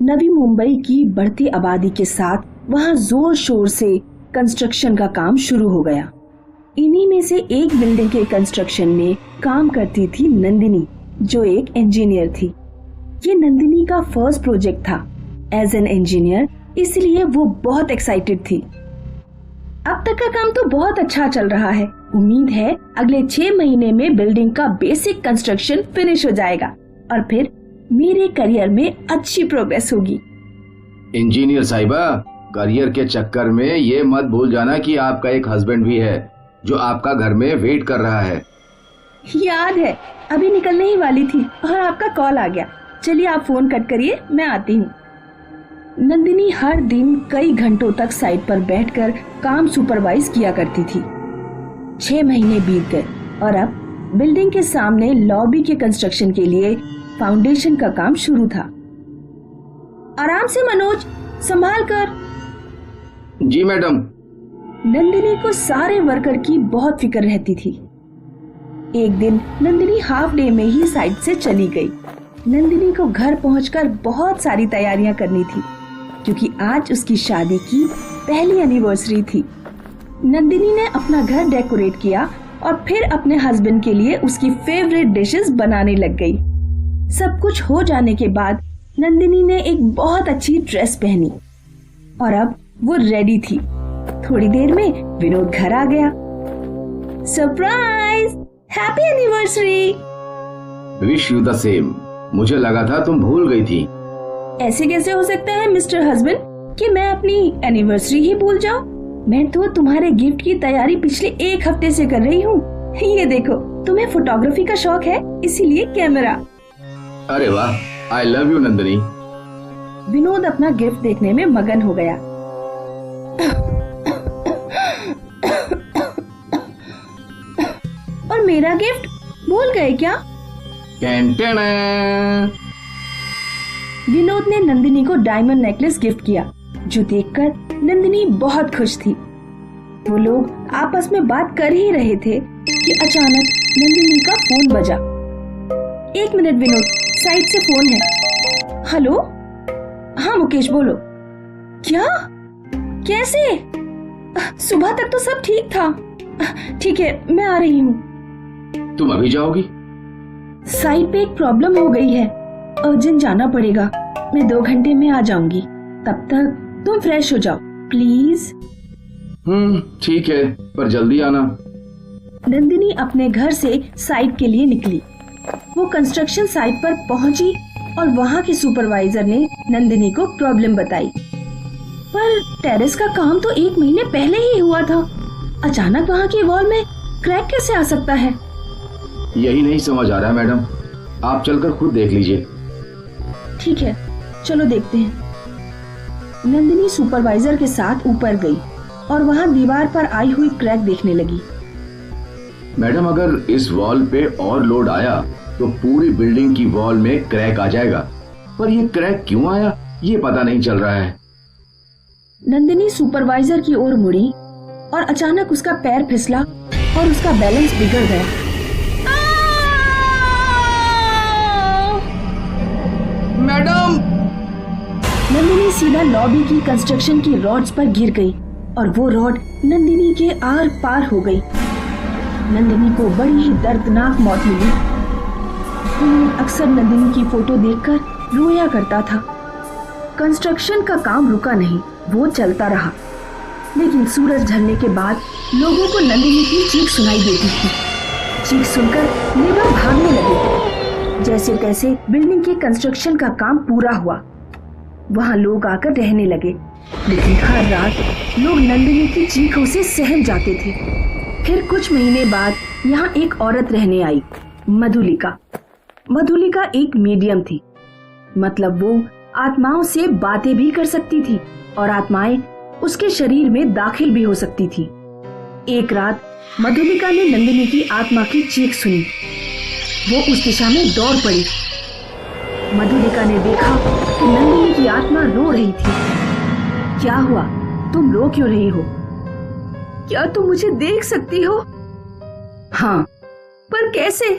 नवी मुंबई की बढ़ती आबादी के साथ वहां जोर शोर से कंस्ट्रक्शन का काम शुरू हो गया। इन्हीं में से एक बिल्डिंग के कंस्ट्रक्शन में काम करती थी नंदिनी, जो एक इंजीनियर थी। ये नंदिनी का फर्स्ट प्रोजेक्ट था एज एन इंजीनियर, इसलिए वो बहुत एक्साइटेड थी। अब तक का काम तो बहुत अच्छा चल रहा है। उम्मीद है अगले 6 महीने में बिल्डिंग का बेसिक कंस्ट्रक्शन फिनिश हो जाएगा और फिर मेरे करियर में अच्छी प्रोग्रेस होगी। इंजीनियर साहिबा, करियर के चक्कर में ये मत भूल जाना कि आपका एक हस्बैंड भी है जो आपका घर में वेट कर रहा है। याद है, अभी निकलने ही वाली थी और आपका कॉल आ गया। चलिए आप फोन कट करिए, मैं आती हूँ। नंदिनी हर दिन कई घंटों तक साइट पर बैठकर काम सुपरवाइज किया करती थी। 6 महीने बीत गए और अब बिल्डिंग के सामने लॉबी के कंस्ट्रक्शन के लिए फाउंडेशन का काम शुरू था। आराम से मनोज, संभाल कर। जी मैडम। नंदिनी को सारे वर्कर की बहुत फिक्र रहती थी। एक दिन नंदिनी हाफ डे में ही साइट से चली गई। नंदिनी को घर पहुंचकर बहुत सारी तैयारियां करनी थी क्योंकि आज उसकी शादी की पहली एनिवर्सरी थी। नंदिनी ने अपना घर डेकोरेट किया और फिर अपने हस्बैंड के लिए उसकी फेवरेट डिशेस बनाने लग गई। सब कुछ हो जाने के बाद नंदिनी ने एक बहुत अच्छी ड्रेस पहनी और अब वो रेडी थी। थोड़ी देर में विनोद घर आ गया। Surprise, happy anniversary. Wish you the same. मुझे लगा था तुम भूल गई थी। ऐसे कैसे हो सकता है मिस्टर हस्बैंड कि मैं अपनी एनिवर्सरी ही भूल जाऊं? मैं तो तुम्हारे गिफ्ट की तैयारी पिछले 1 हफ्ते से कर रही हूँ। ये देखो, तुम्हें फोटोग्राफी का शौक है, इसीलिए कैमरा। अरे वाह, I love you Nandini. Vinod अपना गिफ्ट देखने में मगन हो गया। और मेरा गिफ्ट भूल गए क्या? विनोद ने नंदिनी को डायमंड नेकलेस गिफ्ट किया, जो देखकर नंदिनी बहुत खुश थी। वो लोग आपस में बात कर ही रहे थे कि अचानक नंदिनी का फोन बजा। 1 मिनट विनोद, साइड से फोन है। हेलो, हाँ मुकेश बोलो। क्या? कैसे? सुबह तक तो सब ठीक था। ठीक है, मैं आ रही हूँ। तुम अभी जाओगी? साइट पे एक प्रॉब्लम हो गई है, अर्जेंट जाना पड़ेगा। मैं 2 घंटे में आ जाऊंगी, तब तक तुम फ्रेश हो जाओ प्लीज। ठीक है, पर जल्दी आना। नंदिनी अपने घर से साइट के लिए निकली। वो कंस्ट्रक्शन साइट पर पहुंची और वहाँ के सुपरवाइजर ने नंदिनी को प्रॉब्लम बताई। पर टेरेस का काम तो 1 महीने पहले ही हुआ था। अचानक वहाँ की वॉल में क्रैक कैसे आ सकता है? यही नहीं समझ आ रहा मैडम, आप चलकर खुद देख लीजिए। ठीक है, चलो देखते हैं। नंदिनी सुपरवाइजर के साथ ऊपर गई और वहाँ दीवार पर आई हुई क्रैक देखने लगी। मैडम, अगर इस वॉल पे और लोड आया तो पूरी बिल्डिंग की वॉल में क्रैक आ जाएगा, पर ये क्रैक क्यों आया ये पता नहीं चल रहा है। नंदिनी सुपरवाइजर की ओर मुड़ी और अचानक उसका पैर फिसला और उसका बैलेंस बिगड़ गया। मैडम! नंदिनी सीधा लॉबी की कंस्ट्रक्शन की रॉड्स पर गिर गई और वो रॉड नंदिनी के आर पार हो गई। नंदिनी को बड़ी ही दर्दनाक मौत मिली। अक्सर नंदिनी की फोटो देखकर रोया करता था। कंस्ट्रक्शन का काम रुका नहीं, वो चलता रहा। लेकिन सूरज ढलने के बाद लोगों को नंदिनी की चीख सुनाई देती थी। चीख सुनकर लेबर भागने लगे। जैसे तैसे बिल्डिंग के कंस्ट्रक्शन का काम पूरा हुआ। वहाँ लोग आकर रहने लगे, लेकिन हर रात लोग नंदिनी की चीखों से सहम जाते थे। फिर कुछ महीने बाद यहाँ एक औरत रहने आई, मधुलिका। मधुलिका एक मीडियम थी, मतलब वो आत्माओं से बातें भी कर सकती थी और आत्माएं उसके शरीर में दाखिल भी हो सकती थी। एक रात मधुलिका ने नंदिनी की आत्मा की चीख सुनी। वो उस दिशा में दौड़ पड़ी। मधुलिका ने देखा कि नंदिनी की आत्मा रो रही थी। क्या हुआ? तुम रो क्यों रही हो? क्या तुम मुझे देख सकती हो? हाँ, पर कैसे?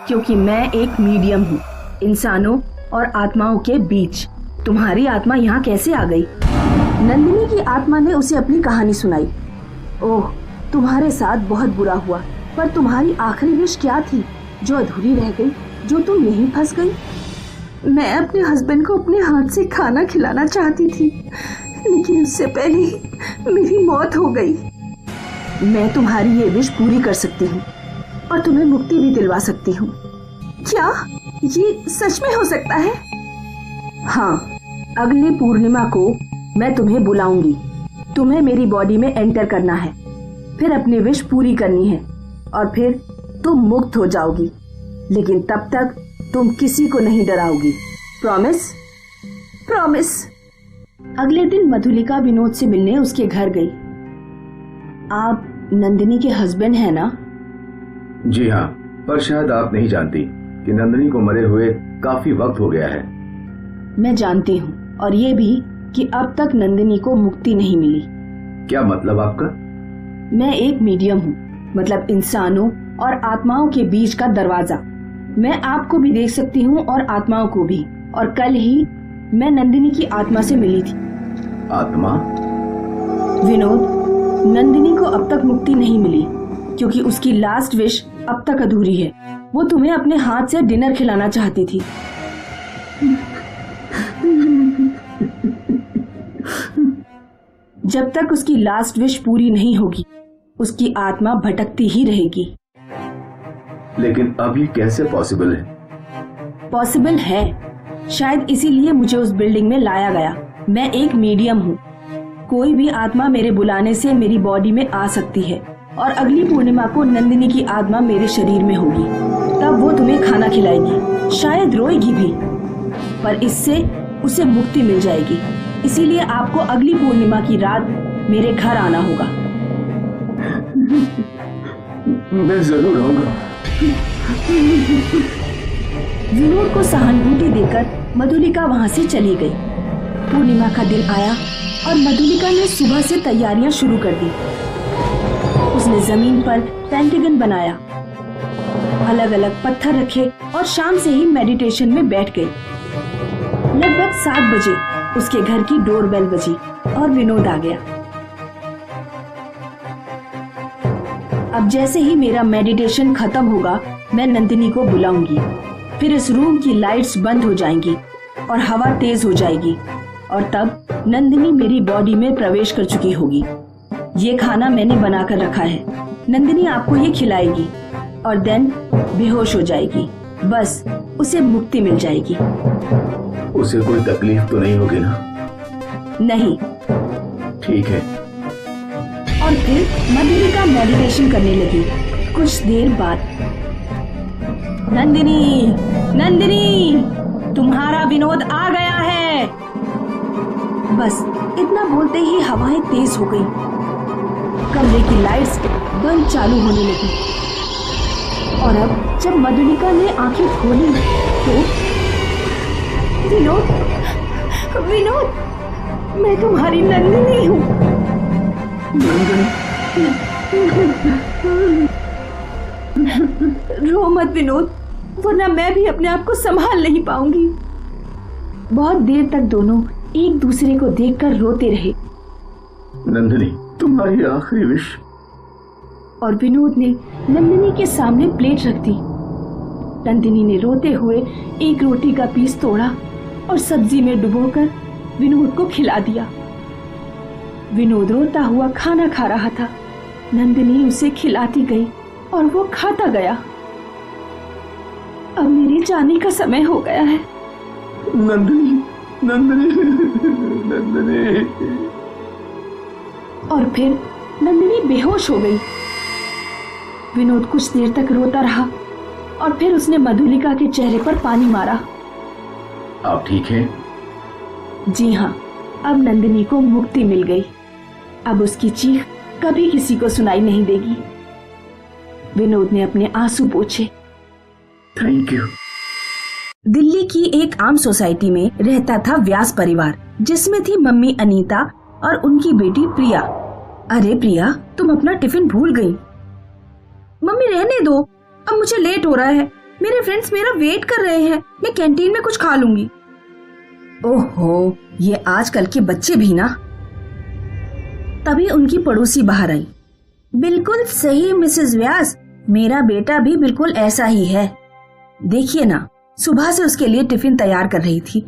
क्योंकि मैं एक मीडियम हूँ, इंसानों और आत्माओं के बीच। तुम्हारी आत्मा यहाँ कैसे आ गई? नंदिनी की आत्मा ने उसे अपनी कहानी सुनाई। ओह, तुम्हारे साथ बहुत बुरा हुआ, पर तुम्हारी आखिरी विश क्या थी जो अधूरी रह गई, जो तुम यहीं फंस गई? मैं अपने हस्बैंड को अपने हाथ से खाना खिलाना चाहती थी, लेकिन उससे पहले ही मेरी मौत हो गई। मैं तुम्हारी ये विश पूरी कर सकती हूँ और तुम्हें मुक्ति भी दिलवा सकती हूँ। क्या ये सच में हो सकता है? हाँ, अगली पूर्णिमा को मैं तुम्हें बुलाऊंगी। तुम्हें मेरी बॉडी में एंटर करना है, फिर अपनी विश पूरी करनी है और फिर तुम मुक्त हो जाओगी। लेकिन तब तक तुम किसी को नहीं डराओगी। प्रॉमिस? प्रॉमिस। अगले दिन मधुलिका विनोद से मिलने उसके घर गई। आप नंदिनी के हस्बैंड हैं ना? जी हाँ, पर शायद आप नहीं जानती कि नंदिनी को मरे हुए काफी वक्त हो गया है। मैं जानती हूँ, और ये भी कि अब तक नंदिनी को मुक्ति नहीं मिली। क्या मतलब आपका? मैं एक मीडियम हूँ, मतलब इंसानों और आत्माओं के बीच का दरवाजा। मैं आपको भी देख सकती हूँ और आत्माओं को भी। और कल ही मैं नंदिनी की आत्मा से मिली थी। आत्मा? विनोद, नंदिनी को अब तक मुक्ति नहीं मिली क्योंकि उसकी लास्ट विश अब तक अधूरी है। वो तुम्हें अपने हाथ से डिनर खिलाना चाहती थी। जब तक उसकी लास्ट विश पूरी नहीं होगी, उसकी आत्मा भटकती ही रहेगी। लेकिन अब ये कैसे पॉसिबल है? पॉसिबल है, शायद इसीलिए मुझे उस बिल्डिंग में लाया गया। मैं एक मीडियम हूँ। कोई भी आत्मा मेरे बुलाने से मेरी बॉडी में आ सकती है और अगली पूर्णिमा को नंदिनी की आत्मा मेरे शरीर में होगी। तब वो तुम्हें खाना खिलाएगी, शायद रोएगी भी, पर इससे उसे मुक्ति मिल जाएगी। इसीलिए आपको अगली पूर्णिमा की रात मेरे घर आना होगा। मैं जरूर आऊंगा। विनोद को सहानुभूति देकर मधुलिका वहाँ से चली गई। पूर्णिमा का दिन आया और मधुलिका ने सुबह से तैयारियां शुरू कर दी। उसने जमीन पर पेंटागन बनाया, अलग अलग पत्थर रखे और शाम से ही मेडिटेशन में बैठ गई। लगभग 7 बजे उसके घर की डोरबेल बजी और विनोद आ गया। अब जैसे ही मेरा मेडिटेशन खत्म होगा, मैं नंदिनी को बुलाऊंगी। फिर इस रूम की लाइट्स बंद हो जाएंगी और हवा तेज हो जाएगी और तब नंदिनी मेरी बॉडी में प्रवेश कर चुकी होगी। ये खाना मैंने बनाकर रखा है। नंदिनी आपको ये खिलाएगी और देन बेहोश हो जाएगी। बस उसे मुक्ति मिल जाएगी। उसे कोई तकलीफ तो नहीं होगी ना? नहीं। ठीक है। और फिर मधुलिका मेडिटेशन करने लगी। कुछ देर बाद, नंदिनी, नंदिनी, तुम्हारा विनोद आ गया है। बस इतना बोलते ही हवाएं तेज हो गई। कमरे की लाइट्स बंद चालू होने लगी और अब जब मधुलिका ने आंखें खोली तो विनोद, विनोद, मैं तुम्हारी नंदिनी हूँ। रो मत विनोद, वरना मैं भी अपने आप को संभाल नहीं पाऊंगी। बहुत देर तक दोनों एक दूसरे को देखकर रोते रहे। नंदिनी, तुम्हारी आखिरी विश। और विनोद ने नंदिनी के सामने प्लेट रख दी। नंदिनी ने रोते हुए एक रोटी का पीस तोड़ा और सब्जी में डुबोकर विनोद को खिला दिया। विनोद रोता हुआ खाना खा रहा था। नंदिनी उसे खिलाती गई और वो खाता गया। अब मेरे जाने का समय हो गया है। नंदिनी, नंदिनी, नंदिनी। और फिर नंदिनी बेहोश हो गई। विनोद कुछ देर तक रोता रहा और फिर उसने मधुलिका के चेहरे पर पानी मारा। आप ठीक हैं? जी हाँ, अब नंदिनी को मुक्ति मिल गई। अब उसकी चीख कभी किसी को सुनाई नहीं देगी। विनोद ने अपने आंसू पोंछे। Thank you. दिल्ली की एक आम सोसाइटी में रहता था व्यास परिवार, जिसमें थी मम्मी अनीता और उनकी बेटी प्रिया। अरे प्रिया, तुम अपना टिफिन भूल गई। मम्मी रहने दो, अब मुझे लेट हो रहा है। मेरे फ्रेंड्स मेरा वेट कर रहे हैं। मैं कैंटीन में कुछ खा लूंगी। ओहो, ये आजकल के बच्चे भी ना। तभी उनकी पड़ोसी बाहर आई। बिल्कुल सही मिसेस व्यास, मेरा बेटा भी बिल्कुल ऐसा ही है। देखिए ना, सुबह से उसके लिए टिफिन तैयार कर रही थी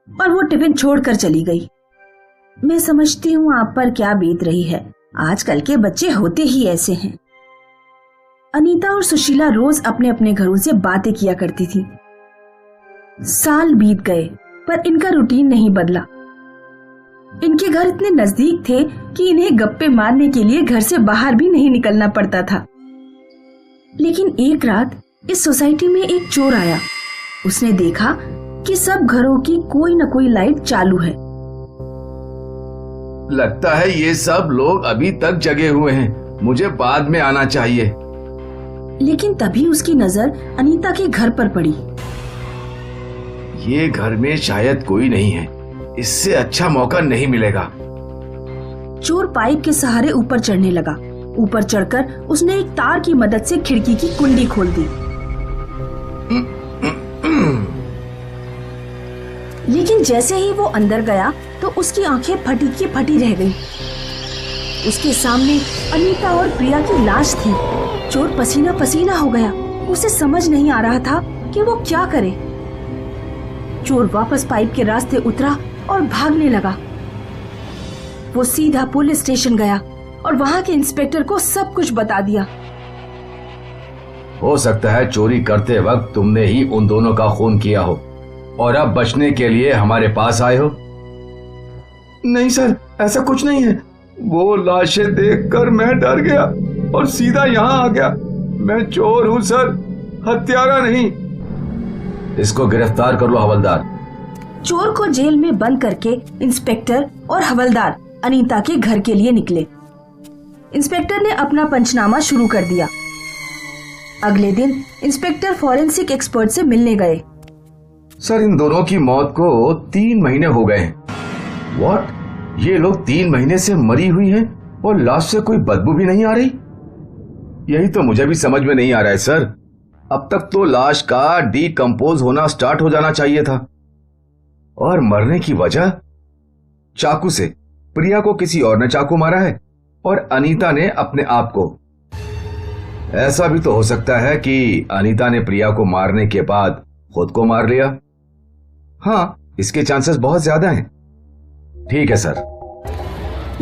और वो टिफिन छोड़कर चली गई। मैं समझती हूँ आप पर क्या बीत रही है। आजकल के बच्चे होते ही ऐसे हैं। अनीता और सुशीला रोज अपने अपने घरों से बातें किया करती थी। साल बीत गए पर इनका रूटीन नहीं बदला। इनके घर इतने नजदीक थे कि इन्हें गप्पे मारने के लिए घर से बाहर भी नहीं निकलना पड़ता था। लेकिन एक रात इस सोसाइटी में एक चोर आया। उसने देखा कि सब घरों की कोई न कोई लाइट चालू है। लगता है ये सब लोग अभी तक जगे हुए हैं, मुझे बाद में आना चाहिए। लेकिन तभी उसकी नजर अनीता के घर पर पड़ी। ये घर में शायद कोई नहीं है, इससे अच्छा मौका नहीं मिलेगा। चोर पाइप के सहारे ऊपर चढ़ने लगा। ऊपर चढ़कर उसने एक तार की मदद से खिड़की की कुंडी खोल दी। लेकिन जैसे ही वो अंदर गया तो उसकी आंखें फटी की फटी रह गईं। उसके सामने अनीता और प्रिया की लाश थी। चोर पसीना पसीना हो गया। उसे समझ नहीं आ रहा था कि वो क्या करे। चोर वापस पाइप के रास्ते उतरा और भागने लगा। वो सीधा पुलिस स्टेशन गया और वहां के इंस्पेक्टर को सब कुछ बता दिया। हो सकता है चोरी करते वक्त तुमने ही उन दोनों का खून किया हो और अब बचने के लिए हमारे पास आए हो। नहीं सर, ऐसा कुछ नहीं है। वो लाशें देखकर मैं डर गया और सीधा यहाँ आ गया। मैं चोर हूँ सर, हत्यारा नहीं। इसको गिरफ्तार कर लो हवलदार। चोर को जेल में बंद करके इंस्पेक्टर और हवलदार अनीता के घर के लिए निकले। इंस्पेक्टर ने अपना पंचनामा शुरू कर दिया। अगले दिन इंस्पेक्टर फॉरेंसिक एक्सपर्ट से मिलने गए। सर, इन दोनों की मौत को 3 महीने हो गए हैं। व्हाट? ये लोग 3 महीने से मरी हुई हैं और लाश से कोई बदबू भी नहीं आ रही? यही तो मुझे भी समझ में नहीं आ रहा है सर। अब तक तो लाश का डीकंपोज होना स्टार्ट हो जाना चाहिए था। और मरने की वजह? चाकू से। प्रिया को किसी और ने चाकू मारा है और अनीता ने अपने आप को। ऐसा भी तो हो सकता है कि अनीता ने प्रिया को मारने के बाद खुद को मार लिया। हाँ, इसके चांसेस बहुत ज्यादा हैं। ठीक है सर।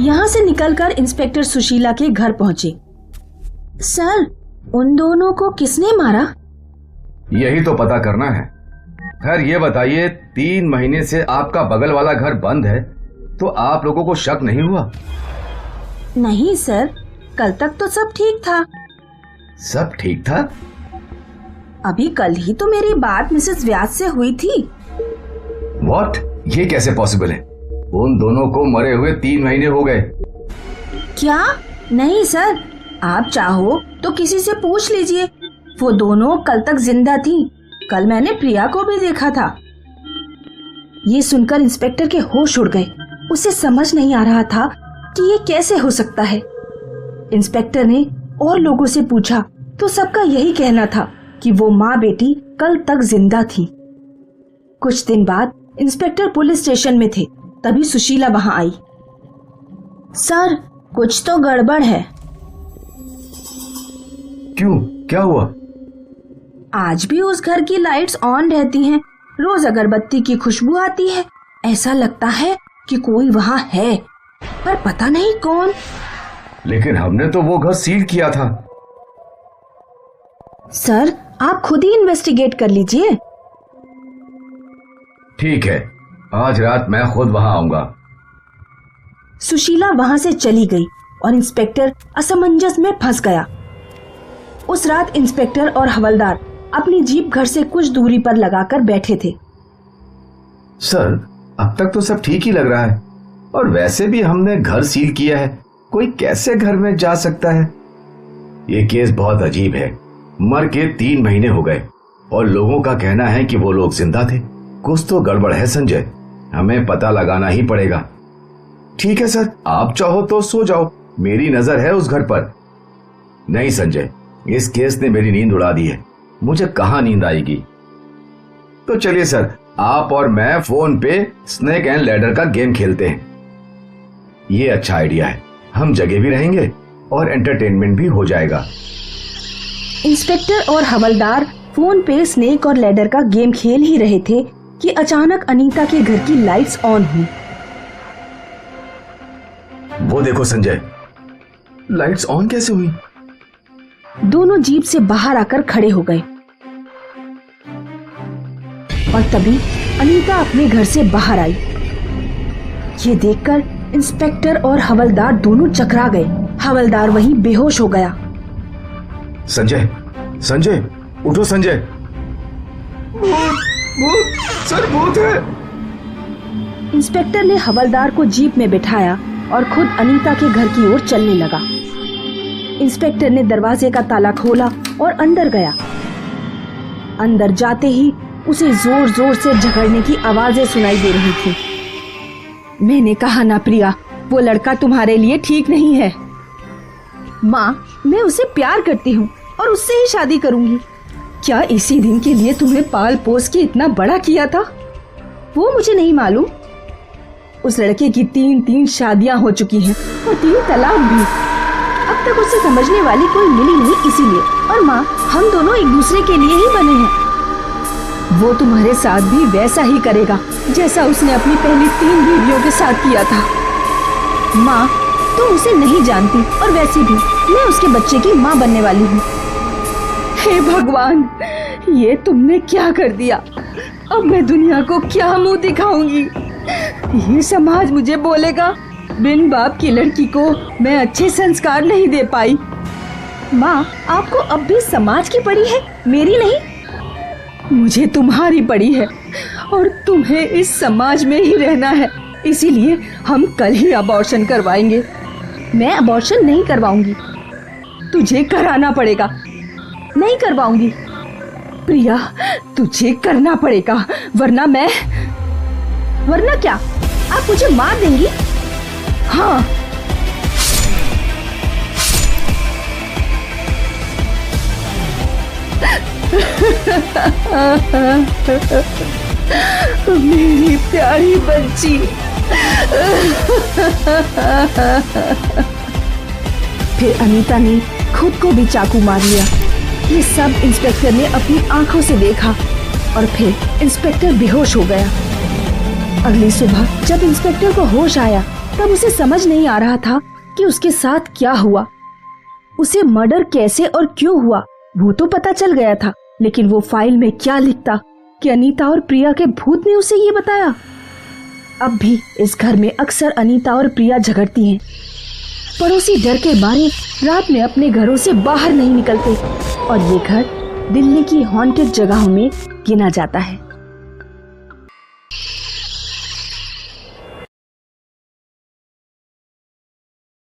यहाँ से निकलकर इंस्पेक्टर सुशीला के घर पहुंचे। सर, उन दोनों को किसने मारा? यही तो पता करना है। खैर ये बताइए, 3 महीने से आपका बगल वाला घर बंद है तो आप लोगों को शक नहीं हुआ? नहीं सर, कल तक तो सब ठीक था। सब ठीक था? अभी कल ही तो मेरी बात मिसेस व्यास से हुई थी। व्हाट? ये कैसे पॉसिबल है? उन दोनों को मरे हुए 3 महीने हो गए। क्या? नहीं सर, आप चाहो तो किसी से पूछ लीजिए। वो दोनों कल तक जिंदा थी। कल मैंने प्रिया को भी देखा था। ये सुनकर इंस्पेक्टर के होश उड़ गए। उसे समझ नहीं आ रहा था कि ये कैसे हो सकता है। इंस्पेक्टर ने और लोगों से पूछा तो सबका यही कहना था कि वो माँ बेटी कल तक जिंदा थी। कुछ दिन बाद इंस्पेक्टर पुलिस स्टेशन में थे, तभी सुशीला वहां आई। सर, कुछ तो गड़बड़ है। क्यों? क्या हुआ? आज भी उस घर की लाइट्स ऑन रहती हैं। रोज अगरबत्ती की खुशबू आती है। ऐसा लगता है कि कोई वहां है, पर पता नहीं कौन। लेकिन हमने तो वो घर सील किया था। सर, आप खुद ही इन्वेस्टिगेट कर लीजिए। ठीक है, आज रात मैं खुद वहां आऊंगा। सुशीला वहां से चली गई और इंस्पेक्टर असमंजस में फंस गया। उस रात इंस्पेक्टर और हवलदार अपनी जीप घर से कुछ दूरी पर लगाकर बैठे थे। सर, अब तक तो सब ठीक ही लग रहा है और वैसे भी हमने घर सील किया है। कोई कैसे घर में जा सकता है? ये केस बहुत अजीब है। मर के 3 महीने हो गए और लोगों का कहना है कि वो लोग जिंदा थे। कुछ तो गड़बड़ है संजय, हमें पता लगाना ही पड़ेगा। ठीक है सर, आप चाहो तो सो जाओ, मेरी नजर है उस घर पर। नहीं संजय, इस केस ने मेरी नींद उड़ा दी है। मुझे कहाँ नींद आएगी? तो चलिए सर, आप और मैं फोन पे स्नेक एंड लैडर का गेम खेलते हैं। ये अच्छा आइडिया है, हम जगह भी रहेंगे और एंटरटेनमेंट भी हो जाएगा। इंस्पेक्टर और हवलदार फोन पे स्नेक और लैडर का गेम खेल ही रहे थे कि अचानक अनीता के घर की लाइट्स ऑन हुई। वो देखो संजय, लाइट्स ऑन कैसे हुई? दोनों जीप से बाहर आकर खड़े हो गए और तभी अनीता अपने घर से बाहर आई। ये देखकर इंस्पेक्टर और हवलदार दोनों चकरा गए। हवलदार वहीं बेहोश हो गया। संजय, संजय, उठो संजय। भूत, भूत, सर भूत है। इंस्पेक्टर ने हवलदार को जीप में बिठाया और खुद अनीता के घर की ओर चलने लगा। इंस्पेक्टर ने दरवाजे का ताला खोला और अंदर गया। अंदर जाते ही उसे जोर जोर से झगड़ने की आवाजें सुनाई दे रही थी। मैंने कहा ना प्रिया, वो लड़का तुम्हारे लिए ठीक नहीं है। माँ, मैं उसे प्यार करती हूँ और उससे ही शादी करूंगी। क्या इसी दिन के लिए तुम्हें पाल पोस के इतना बड़ा किया था? वो मुझे नहीं मालूम। उस लड़के की 3 शादियां हो चुकी हैं और 3 तलाक भी। अब तक उसे समझने वाली कोई मिली नहीं, इसीलिए। और माँ, हम दोनों एक दूसरे के लिए ही बने हैं। वो तुम्हारे साथ भी वैसा ही करेगा जैसा उसने अपनी पहली 3 बीवियों के साथ किया था। माँ, तुम उसे नहीं जानती और वैसे भी मैं उसके बच्चे की माँ बनने वाली हूँ। हे भगवान, ये तुमने क्या कर दिया? अब मैं दुनिया को क्या मुंह दिखाऊंगी? ये समाज मुझे बोलेगा बिन बाप की लड़की को मैं अच्छे संस्कार नहीं दे पाई। माँ, आपको अब भी समाज की पड़ी है, मेरी नहीं। मुझे तुम्हारी पड़ी है और तुम्हें इस समाज में ही रहना है। इसीलिए हम कल ही अबॉर्शन करवाएंगे। मैं अबॉर्शन नहीं करवाऊंगी। तुझे कराना पड़ेगा। नहीं करवाऊंगी। प्रिया, तुझे करना पड़ेगा, वरना क्या? आप मुझे मार देंगी? हाँ। मेरी प्यारी बच्ची। फिर अनीता ने खुद को भी चाकू मार लिया। ये सब इंस्पेक्टर ने अपनी आंखों से देखा और फिर इंस्पेक्टर बेहोश हो गया। अगली सुबह जब इंस्पेक्टर को होश आया तब उसे समझ नहीं आ रहा था कि उसके साथ क्या हुआ। उसे मर्डर कैसे और क्यों हुआ वो तो पता चल गया था, लेकिन वो फाइल में क्या लिखता कि अनीता और प्रिया के भूत ने उसे ये बताया। अब भी इस घर में अक्सर अनीता और प्रिया झगड़ती हैं। पड़ोसी डर के मारे रात में अपने घरों से बाहर नहीं निकलते और ये घर दिल्ली की हॉन्टेड जगहों में गिना जाता है।